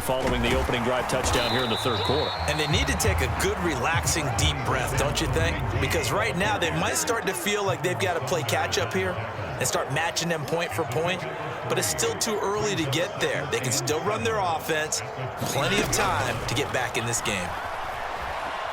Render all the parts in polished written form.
following the opening drive touchdown here in the third quarter. And they need to take a good, relaxing, deep breath, don't you think? Because right now they might start to feel like they've got to play catch-up here and start matching them point for point. But it's still too early to get there. They can still run their offense. Plenty of time to get back in this game.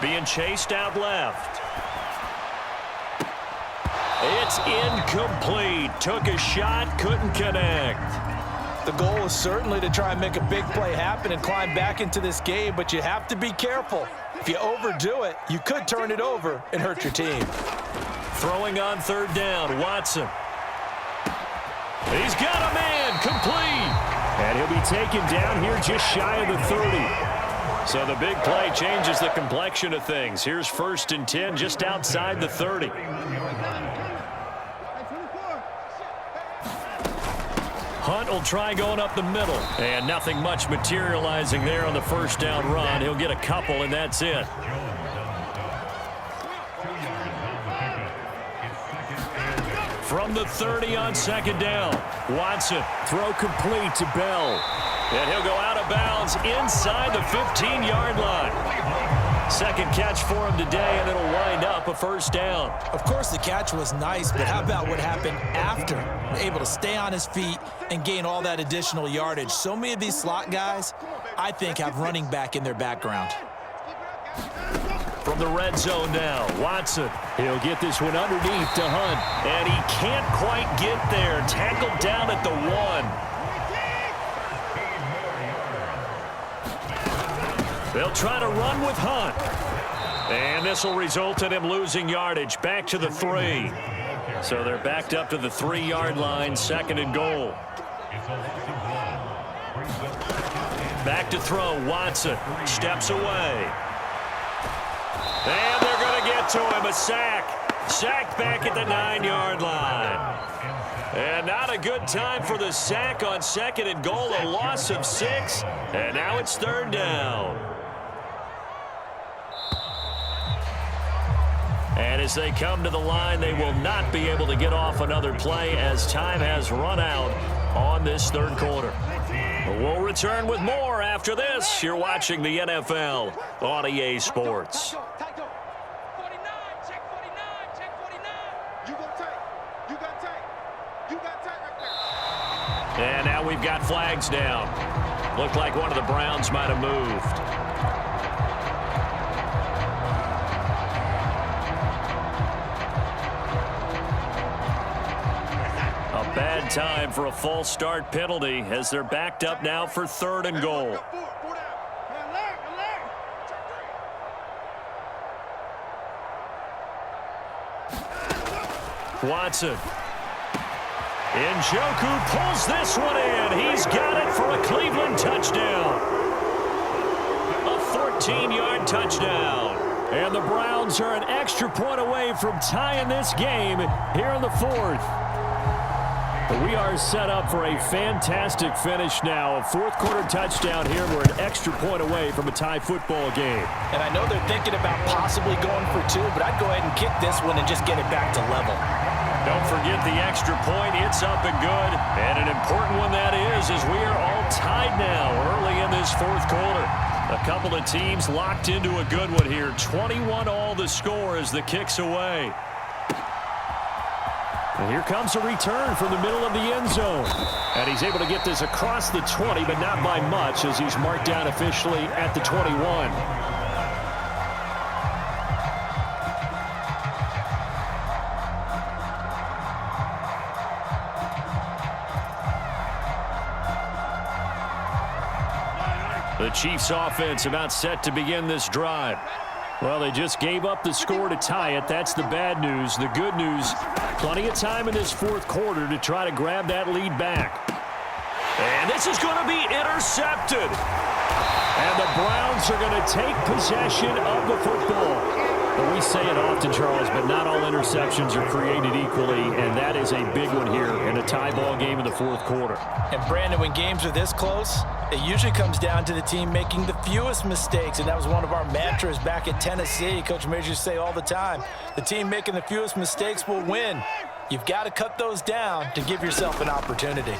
Being chased out left. It's incomplete. Took a shot, couldn't connect. The goal is certainly to try and make a big play happen and climb back into this game, but you have to be careful. If you overdo it, you could turn it over and hurt your team. Throwing on third down, Watson. He's got a man, complete. And he'll be taken down here just shy of the 30. So the big play changes the complexion of things. Here's 1st and 10 just outside the 30. Hunt will try going up the middle. And nothing much materializing there on the first down run. He'll get a couple, and that's it. From the 30 on second down. Watson, throw complete to Bell. And he'll go out of bounds inside the 15-yard line. Second catch for him today, and it'll wind up a first down. Of course, the catch was nice, but how about what happened after? Able to stay on his feet and gain all that additional yardage. So many of these slot guys, I think, have running back in their background. From the red zone now, Watson. He'll get this one underneath to Hunt. And he can't quite get there. Tackled down at the 1. They'll try to run with Hunt. And this will result in him losing yardage. Back to the 3. So they're backed up to the 3-yard line, 2nd and goal. Back to throw, Watson. Steps away. And they're going to get to him, a sack. Sacked back at the 9-yard line. And not a good time for the sack on 2nd and goal, a loss of 6. And now it's 3rd down. And as they come to the line, they will not be able to get off another play as time has run out on this third quarter. We'll return with more after this. You're watching the NFL on EA Sports. And now we've got flags down. Looked like one of the Browns might have moved. A bad time for a false start penalty as they're backed up now for 3rd and goal. Watson. Njoku pulls this one in. He's got it for a Cleveland touchdown. A 14-yard touchdown. And the Browns are an extra point away from tying this game here in the 4th. We are set up for a fantastic finish now. A 4th quarter touchdown here. We're an extra point away from a tie football game. And I know they're thinking about possibly going for 2, but I'd go ahead and kick this one and just get it back to level. Don't forget the extra point. It's up and good. And an important one that is, as we are all tied now early in this 4th quarter. A couple of teams locked into a good one here. 21 all the score as the kick's away. And here comes a return from the middle of the end zone. And he's able to get this across the 20, but not by much as he's marked down officially at the 21. The Chiefs offense about set to begin this drive. Well, they just gave up the score to tie it. That's the bad news. The good news, plenty of time in this 4th quarter to try to grab that lead back. And this is going to be intercepted. And the Browns are going to take possession of the football. Well, we say it often, Charles, but not all interceptions are created equally, and that is a big one here in a tie ball game in the 4th quarter. And, Brandon, when games are this close, it usually comes down to the team making the fewest mistakes, and that was one of our mantras back at Tennessee. Coach Majors say all the time, the team making the fewest mistakes will win. You've got to cut those down to give yourself an opportunity.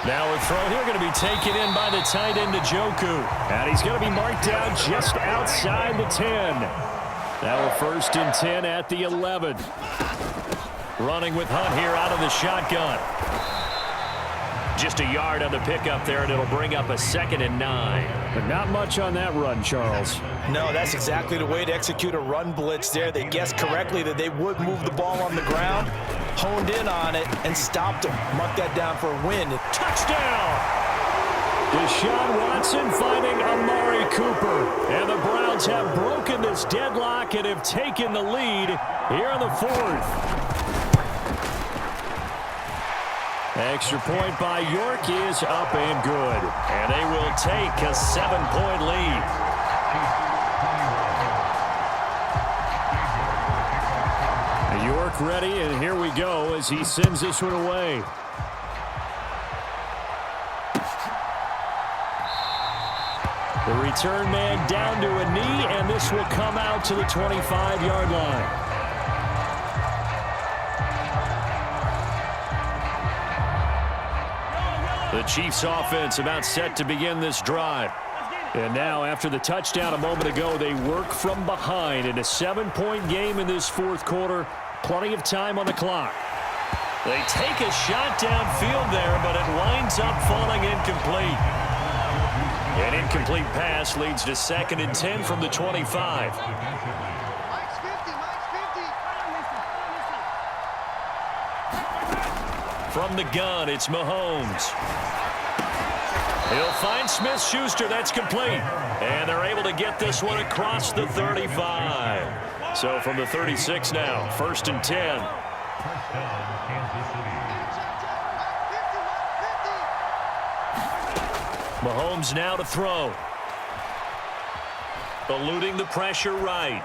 Now a throw here going to be taken in by the tight end, Njoku. And he's going to be marked down just outside the 10. Now a 1st and 10 at the 11. Running with Hunt here out of the shotgun. Just a yard on the pickup there, and it'll bring up a 2nd and 9. But not much on that run, Charles. No, that's exactly the way to execute a run blitz there. They guessed correctly that they would move the ball on the ground, honed in on it, and stopped them. Mark that down for a win. Touchdown! Deshaun Watson finding Amari Cooper. And the Browns have broken this deadlock and have taken the lead here in the 4th. Extra point by York is up and good. And they will take a 7-point lead. York ready, and here we go as he sends this one away. The return man down to a knee, and this will come out to the 25-yard line. The Chiefs offense about set to begin this drive. And now after the touchdown a moment ago, they work from behind in a 7-point game in this 4th quarter. Plenty of time on the clock. They take a shot downfield there, but it winds up falling incomplete. An incomplete pass leads to 2nd and 10 from the 25. From the gun, it's Mahomes. He'll find Smith-Schuster. That's complete. And they're able to get this one across the 35. So from the 36 now, 1st and 10. Mahomes now to throw. Eluding the pressure right.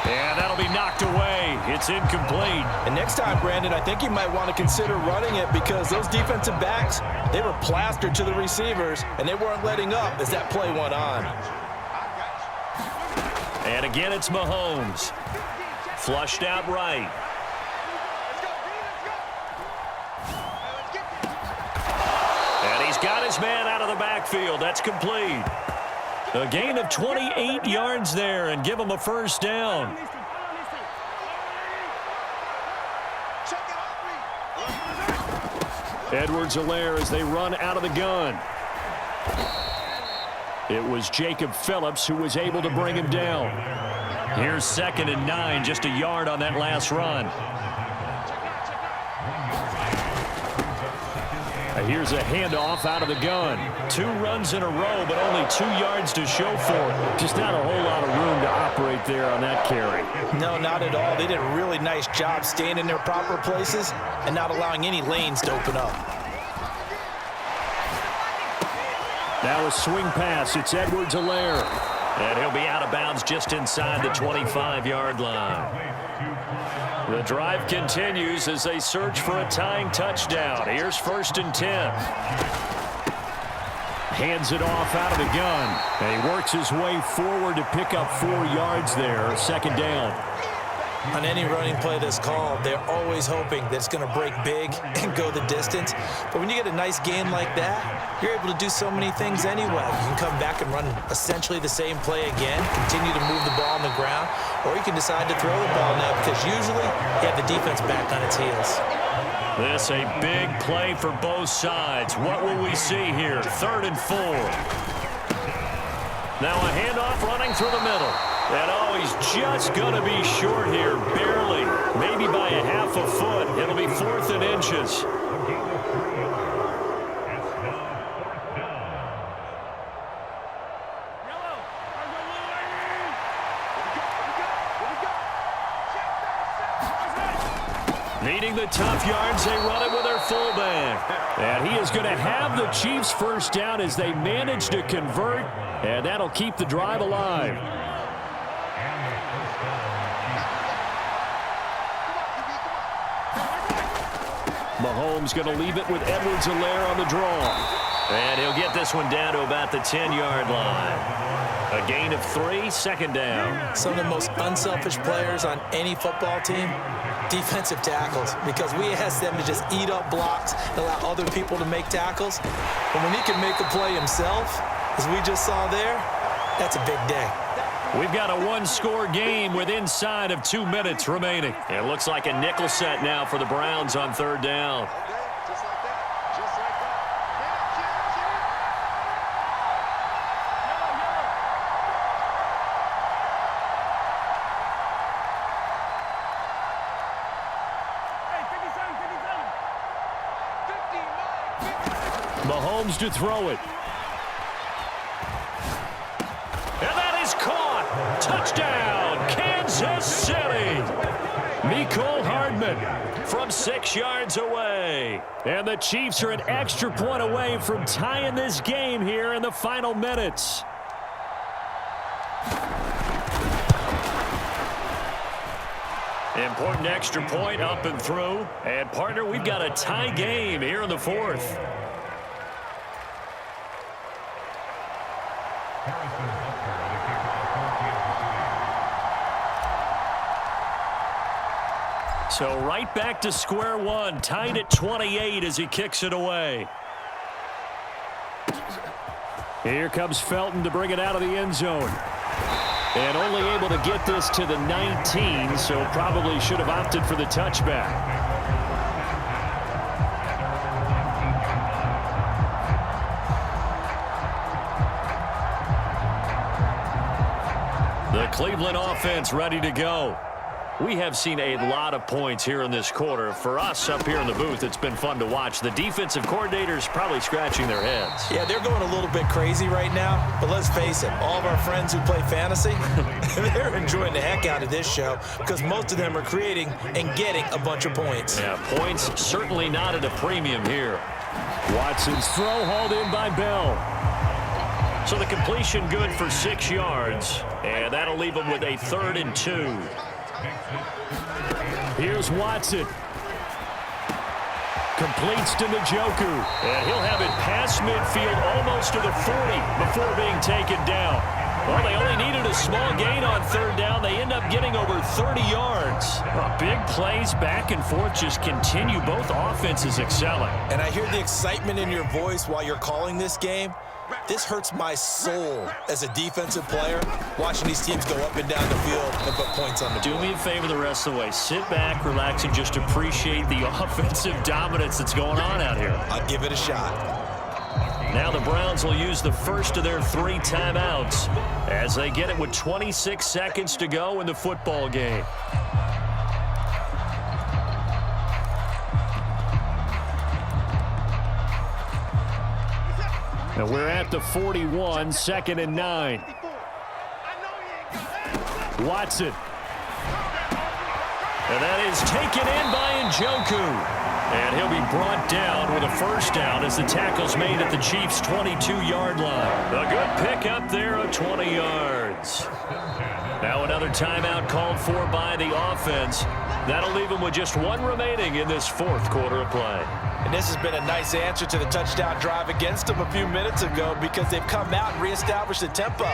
And that'll be knocked away. It's incomplete. And next time, Brandon, I think you might want to consider running it because those defensive backs, they were plastered to the receivers, and they weren't letting up as that play went on. And again, it's Mahomes. Flushed out right. And he's got his man out of the backfield. That's complete. A gain of 28 yards there and give him a 1st down. Edwards-Helaire as they run out of the gun. It was Jacob Phillips who was able to bring him down. Here's 2nd and 9, just a yard on that last run. Here's a handoff out of the gun. 2 runs in a row, but only 2 yards to show for it. Just not a whole lot of room to operate there on that carry. No, not at all. They did a really nice job staying in their proper places and not allowing any lanes to open up. Now a swing pass. It's Edwards-Helaire. And he'll be out of bounds just inside the 25-yard line. The drive continues as they search for a tying touchdown. Here's 1st and 10. Hands it off out of the gun. And he works his way forward to pick up 4 yards there. 2nd down. On any running play that's called, they're always hoping that it's going to break big and go the distance. But when you get a nice gain like that, you're able to do so many things anyway. You can come back and run essentially the same play again, continue to move the ball on the ground, or you can decide to throw the ball now because usually you have the defense back on its heels. This a big play for both sides. What will we see here? 3rd and 4. Now a handoff running through the middle. And oh, he's just going to be short here, barely. Maybe by a half a foot. It'll be 4th and inches. Needing the tough yards, they run it with their fullback. And he is going to have the Chiefs 1st down as they manage to convert, and that'll keep the drive alive. Mahomes going to leave it with Edwards-Helaire on the draw. And he'll get this one down to about the 10-yard line. A gain of 3, second down. Some of the most unselfish players on any football team, defensive tackles, because we ask them to just eat up blocks and allow other people to make tackles. But when he can make a play himself, as we just saw there, that's a big day. We've got a one-score game with inside of 2 minutes remaining. It looks like a nickel set now for the Browns on third down. Mahomes to throw it. And that is caught. Touchdown, Kansas City. Mecole Hardman from 6 yards away. And the Chiefs are an extra point away from tying this game here in the final minutes. Important extra point up and through. And, partner, we've got a tie game here in the fourth. So right back to square one, tied at 28 as he kicks it away. Here comes Felton to bring it out of the end zone. And only able to get this to the 19, so probably should have opted for the touchback. The Cleveland offense ready to go. We have seen a lot of points here in this quarter. For us up here in the booth, it's been fun to watch. The defensive coordinators probably scratching their heads. Yeah, they're going a little bit crazy right now, but let's face it, all of our friends who play fantasy, they're enjoying the heck out of this show because most of them are creating and getting a bunch of points. Yeah, points certainly not at a premium here. Watson's throw hauled in by Bell. So the completion good for 6 yards, and that'll leave him with a 3rd and 2. Here's Watson. Completes to Njoku. And he'll have it past midfield almost to the 40 before being taken down. Well, they only needed a small gain on third down. They end up getting over 30 yards. Big plays back and forth just continue. Both offenses excelling. And I hear the excitement in your voice while you're calling this game. This hurts my soul as a defensive player, watching these teams go up and down the field and put points on the board. Do me a favor the rest of the way. Sit back, relax, and just appreciate the offensive dominance that's going on out here. I'll give it a shot. Now the Browns will use the first of their 3 timeouts as they get it with 26 seconds to go in the football game. And we're at the 41, 2nd and 9. Watson. And that is taken in by Njoku. And he'll be brought down with a first down as the tackle's made at the Chiefs' 22-yard line. A good pickup there of 20 yards. Now another timeout called for by the offense. That'll leave them with just 1 remaining in this 4th quarter of play. And this has been a nice answer to the touchdown drive against them a few minutes ago because they've come out and reestablished the tempo.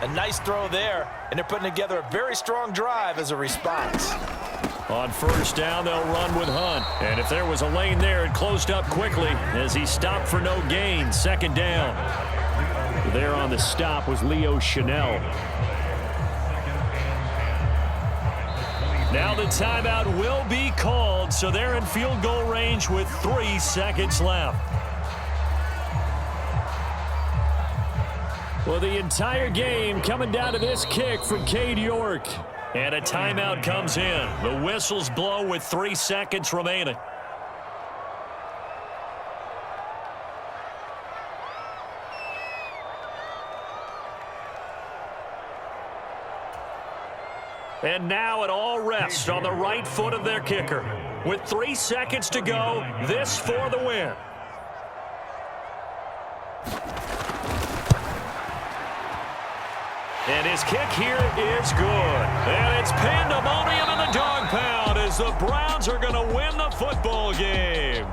A nice throw there, and they're putting together a very strong drive as a response. On first down, they'll run with Hunt. And if there was a lane there, it closed up quickly as he stopped for no gain. 2nd down. There on the stop was Leo Chanel. Now the timeout will be called, so they're in field goal range with 3 seconds left. Well, the entire game coming down to this kick from Cade York. And a timeout comes in. The whistles blow with 3 seconds remaining. And now it all rests on the right foot of their kicker. With 3 seconds to go, this for the win. And his kick here is good. And it's pandemonium in the dog pound as the Browns are going to win the football game.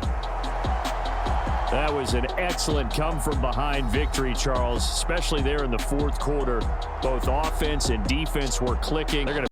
That was an excellent come-from-behind victory, Charles, especially there in the fourth quarter. Both offense and defense were clicking. They're going to